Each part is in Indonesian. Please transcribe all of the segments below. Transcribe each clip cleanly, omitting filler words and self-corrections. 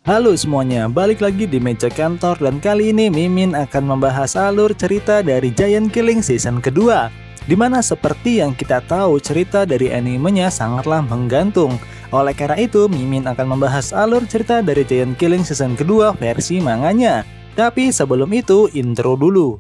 Halo semuanya, balik lagi di meja kantor dan kali ini Mimin akan membahas alur cerita dari Giant Killing season kedua. Dimana seperti yang kita tahu cerita dari animenya sangatlah menggantung. Oleh karena itu Mimin akan membahas alur cerita dari Giant Killing season kedua versi manganya. Tapi sebelum itu intro dulu.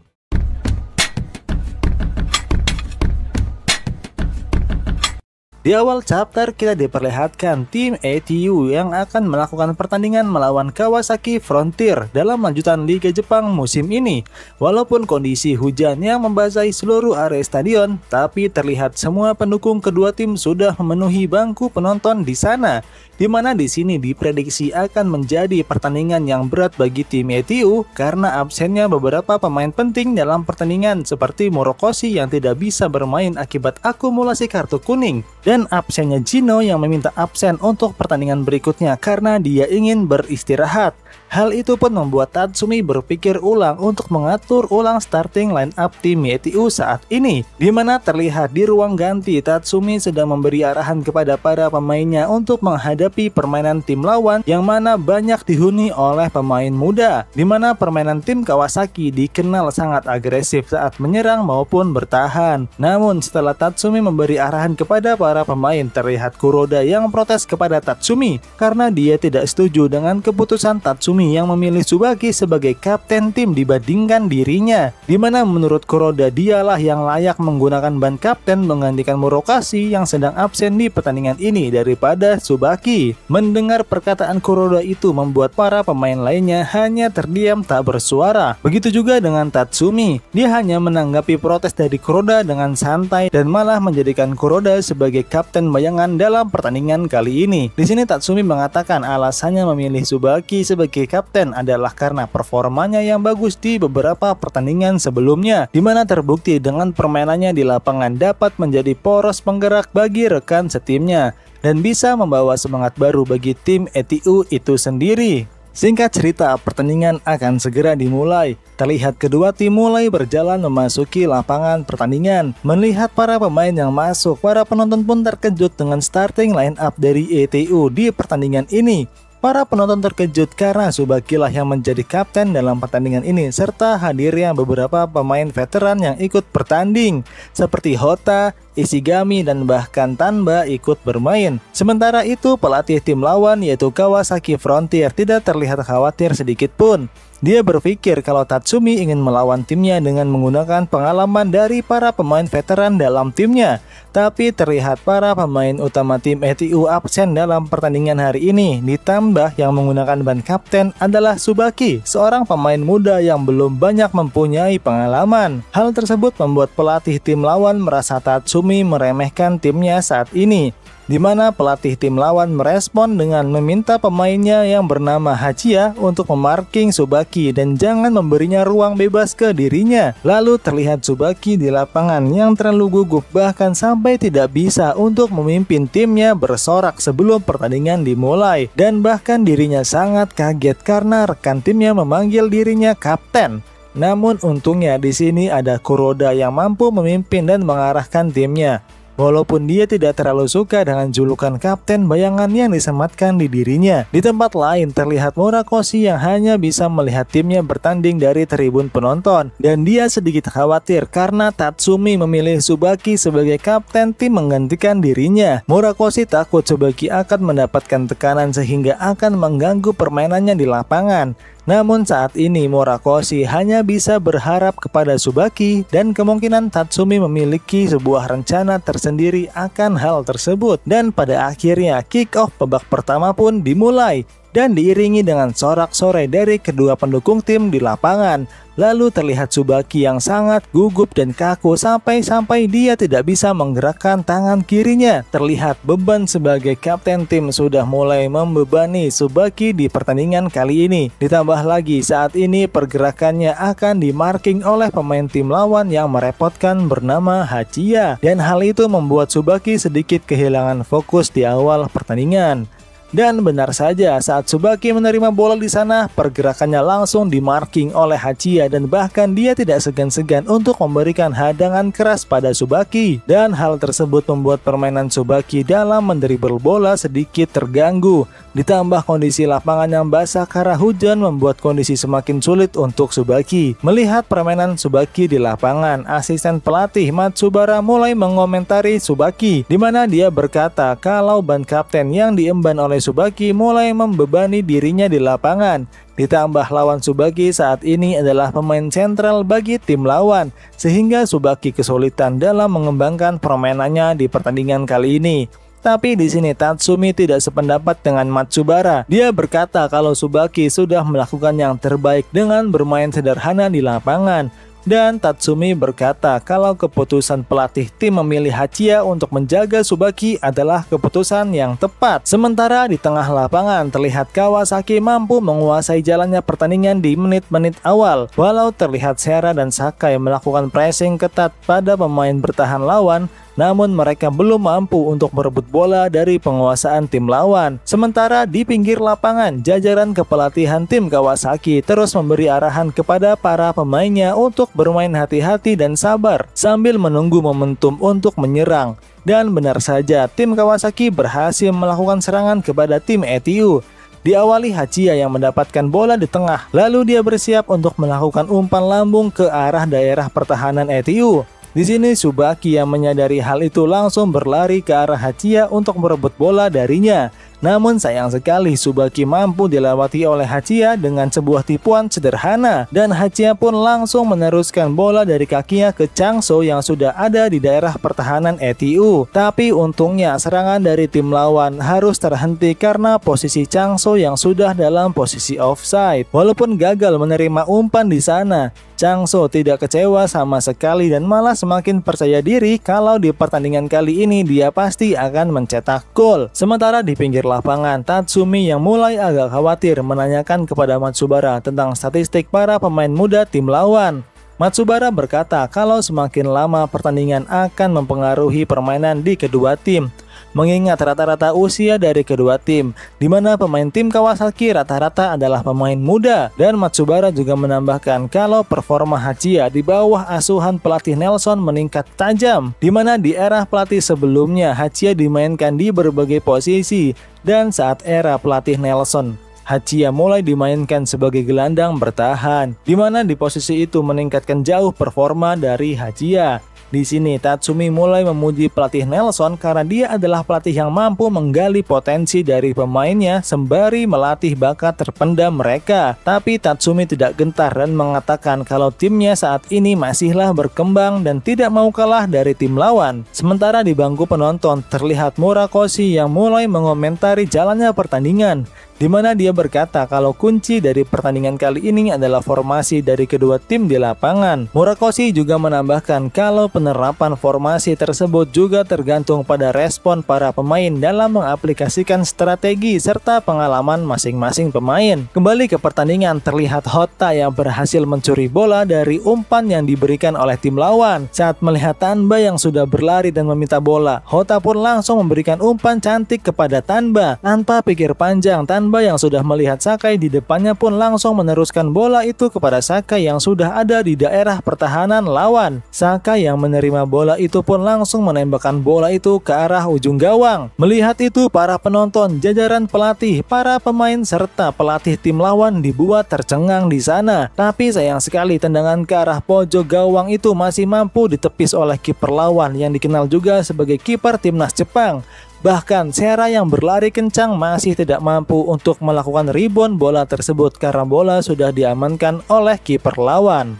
Di awal chapter kita diperlihatkan tim ATU yang akan melakukan pertandingan melawan Kawasaki Frontier dalam lanjutan Liga Jepang musim ini. Walaupun kondisi hujan yang membasahi seluruh area stadion, tapi terlihat semua pendukung kedua tim sudah memenuhi bangku penonton di sana. Di mana di sini diprediksi akan menjadi pertandingan yang berat bagi tim ATU karena absennya beberapa pemain penting dalam pertandingan seperti Morokoshi yang tidak bisa bermain akibat akumulasi kartu kuning dan absennya Gino yang meminta absen untuk pertandingan berikutnya karena dia ingin beristirahat. Hal itu pun membuat Tatsumi berpikir ulang untuk mengatur ulang starting line up tim ATU saat ini, di mana terlihat di ruang ganti Tatsumi sedang memberi arahan kepada para pemainnya untuk menghadapi permainan tim lawan yang mana banyak dihuni oleh pemain muda, di mana permainan tim Kawasaki dikenal sangat agresif saat menyerang maupun bertahan. Namun setelah Tatsumi memberi arahan kepada para pemain, terlihat Kuroda yang protes kepada Tatsumi karena dia tidak setuju dengan keputusan Tatsumi yang memilih Tsubaki sebagai kapten tim dibandingkan dirinya, di mana menurut Kuroda dialah yang layak menggunakan ban kapten menggantikan Morokoshi yang sedang absen di pertandingan ini daripada Tsubaki. Mendengar perkataan Kuroda itu membuat para pemain lainnya hanya terdiam tak bersuara. Begitu juga dengan Tatsumi, dia hanya menanggapi protes dari Kuroda dengan santai dan malah menjadikan Kuroda sebagai kapten bayangan dalam pertandingan kali ini. Di sini Tatsumi mengatakan alasannya memilih Tsubaki sebagai kapten adalah karena performanya yang bagus di beberapa pertandingan sebelumnya, di mana terbukti dengan permainannya di lapangan dapat menjadi poros penggerak bagi rekan setimnya dan bisa membawa semangat baru bagi tim ATU itu sendiri. Singkat cerita, pertandingan akan segera dimulai. Terlihat kedua tim mulai berjalan memasuki lapangan pertandingan. Melihat para pemain yang masuk, para penonton pun terkejut dengan starting line up dari ATU di pertandingan ini. Para penonton terkejut karena Tsubaki lah yang menjadi kapten dalam pertandingan ini serta hadirnya beberapa pemain veteran yang ikut bertanding seperti Hota, Ishigami, dan bahkan Tanba ikut bermain. Sementara itu pelatih tim lawan yaitu Kawasaki Frontier tidak terlihat khawatir sedikit pun. Dia berpikir kalau Tatsumi ingin melawan timnya dengan menggunakan pengalaman dari para pemain veteran dalam timnya. Tapi terlihat para pemain utama tim ATU absen dalam pertandingan hari ini. Ditambah yang menggunakan ban kapten adalah Tsubaki, seorang pemain muda yang belum banyak mempunyai pengalaman. Hal tersebut membuat pelatih tim lawan merasa Tatsumi meremehkan timnya saat ini, di mana pelatih tim lawan merespon dengan meminta pemainnya yang bernama Hachiya untuk memarking Tsubaki dan jangan memberinya ruang bebas ke dirinya. Lalu terlihat Tsubaki di lapangan yang terlalu gugup bahkan sampai tidak bisa untuk memimpin timnya bersorak sebelum pertandingan dimulai, dan bahkan dirinya sangat kaget karena rekan timnya memanggil dirinya kapten. Namun untungnya di sini ada Kuroda yang mampu memimpin dan mengarahkan timnya. Walaupun dia tidak terlalu suka dengan julukan kapten bayangan yang disematkan di dirinya. Di tempat lain terlihat Morokoshi yang hanya bisa melihat timnya bertanding dari tribun penonton, dan dia sedikit khawatir karena Tatsumi memilih Tsubaki sebagai kapten tim menggantikan dirinya. Morokoshi takut Tsubaki akan mendapatkan tekanan sehingga akan mengganggu permainannya di lapangan. Namun saat ini Morokoshi hanya bisa berharap kepada Tsubaki dan kemungkinan Tatsumi memiliki sebuah rencana tersendiri akan hal tersebut. Dan pada akhirnya kick off babak pertama pun dimulai dan diiringi dengan sorak-sorai dari kedua pendukung tim di lapangan. Lalu terlihat Tsubaki yang sangat gugup dan kaku sampai dia tidak bisa menggerakkan tangan kirinya. Terlihat beban sebagai kapten tim sudah mulai membebani Tsubaki di pertandingan kali ini. Ditambah lagi saat ini pergerakannya akan dimarking oleh pemain tim lawan yang merepotkan bernama Hachiya. Dan hal itu membuat Tsubaki sedikit kehilangan fokus di awal pertandingan. Dan benar saja, saat Tsubaki menerima bola di sana, pergerakannya langsung dimarking oleh Hachiya dan bahkan dia tidak segan-segan untuk memberikan hadangan keras pada Tsubaki. Dan hal tersebut membuat permainan Tsubaki dalam mendribble bola sedikit terganggu. Ditambah kondisi lapangan yang basah karena hujan membuat kondisi semakin sulit untuk Tsubaki. Melihat permainan Tsubaki di lapangan, asisten pelatih Matsubara mulai mengomentari Tsubaki, di mana dia berkata kalau ban kapten yang diemban oleh Tsubaki mulai membebani dirinya di lapangan. Ditambah lawan Tsubaki saat ini adalah pemain sentral bagi tim lawan, sehingga Tsubaki kesulitan dalam mengembangkan permainannya di pertandingan kali ini. Tapi di sini Tatsumi tidak sependapat dengan Matsubara. Dia berkata kalau Tsubaki sudah melakukan yang terbaik dengan bermain sederhana di lapangan. Dan Tatsumi berkata kalau keputusan pelatih tim memilih Hachiya untuk menjaga Tsubaki adalah keputusan yang tepat. Sementara di tengah lapangan terlihat Kawasaki mampu menguasai jalannya pertandingan di menit-menit awal. Walau terlihat Sera dan Sakai melakukan pressing ketat pada pemain bertahan lawan, namun mereka belum mampu untuk merebut bola dari penguasaan tim lawan. Sementara di pinggir lapangan, jajaran kepelatihan tim Kawasaki terus memberi arahan kepada para pemainnya untuk bermain hati-hati dan sabar sambil menunggu momentum untuk menyerang. Dan benar saja, tim Kawasaki berhasil melakukan serangan kepada tim ETU. Diawali Hachiya yang mendapatkan bola di tengah, lalu dia bersiap untuk melakukan umpan lambung ke arah daerah pertahanan ETU. Di sini Tsubaki yang menyadari hal itu langsung berlari ke arah Hachiya untuk merebut bola darinya. Namun sayang sekali Tsubaki mampu dilewati oleh Hachiya dengan sebuah tipuan sederhana, dan Hachiya pun langsung meneruskan bola dari kakinya ke Changso yang sudah ada di daerah pertahanan ETU. Tapi untungnya serangan dari tim lawan harus terhenti karena posisi Changso yang sudah dalam posisi offside. Walaupun gagal menerima umpan di sana, Changso tidak kecewa sama sekali dan malah semakin percaya diri kalau di pertandingan kali ini dia pasti akan mencetak gol. Sementara di pinggir lapangan, Tatsumi yang mulai agak khawatir menanyakan kepada Matsubara tentang statistik para pemain muda tim lawan. Matsubara berkata kalau semakin lama pertandingan akan mempengaruhi permainan di kedua tim, mengingat rata-rata usia dari kedua tim, di mana pemain tim Kawasaki rata-rata adalah pemain muda. Dan Matsubara juga menambahkan kalau performa Hachiya di bawah asuhan pelatih Nelson meningkat tajam, di mana di era pelatih sebelumnya Hachiya dimainkan di berbagai posisi, dan saat era pelatih Nelson, Hachiya mulai dimainkan sebagai gelandang bertahan, di mana di posisi itu meningkatkan jauh performa dari Hachiya. Di sini Tatsumi mulai memuji pelatih Nelson karena dia adalah pelatih yang mampu menggali potensi dari pemainnya sembari melatih bakat terpendam mereka. Tapi Tatsumi tidak gentar dan mengatakan kalau timnya saat ini masihlah berkembang dan tidak mau kalah dari tim lawan. Sementara di bangku penonton terlihat Murakoshi yang mulai mengomentari jalannya pertandingan, di mana dia berkata kalau kunci dari pertandingan kali ini adalah formasi dari kedua tim di lapangan. Murakoshi juga menambahkan kalau penerapan formasi tersebut juga tergantung pada respon para pemain dalam mengaplikasikan strategi serta pengalaman masing-masing pemain. Kembali ke pertandingan, terlihat Hotta yang berhasil mencuri bola dari umpan yang diberikan oleh tim lawan. Saat melihat Tanba yang sudah berlari dan meminta bola, Hotta pun langsung memberikan umpan cantik kepada Tanba. Tanpa pikir panjang, Tanba yang sudah melihat Sakai di depannya pun langsung meneruskan bola itu kepada Sakai yang sudah ada di daerah pertahanan lawan. Sakai yang menerima bola itu pun langsung menembakkan bola itu ke arah ujung gawang. Melihat itu, para penonton, jajaran pelatih, para pemain serta pelatih tim lawan dibuat tercengang di sana. Tapi sayang sekali tendangan ke arah pojok gawang itu masih mampu ditepis oleh kiper lawan yang dikenal juga sebagai kiper timnas Jepang. Bahkan Sera yang berlari kencang masih tidak mampu untuk melakukan rebound bola tersebut karena bola sudah diamankan oleh kiper lawan.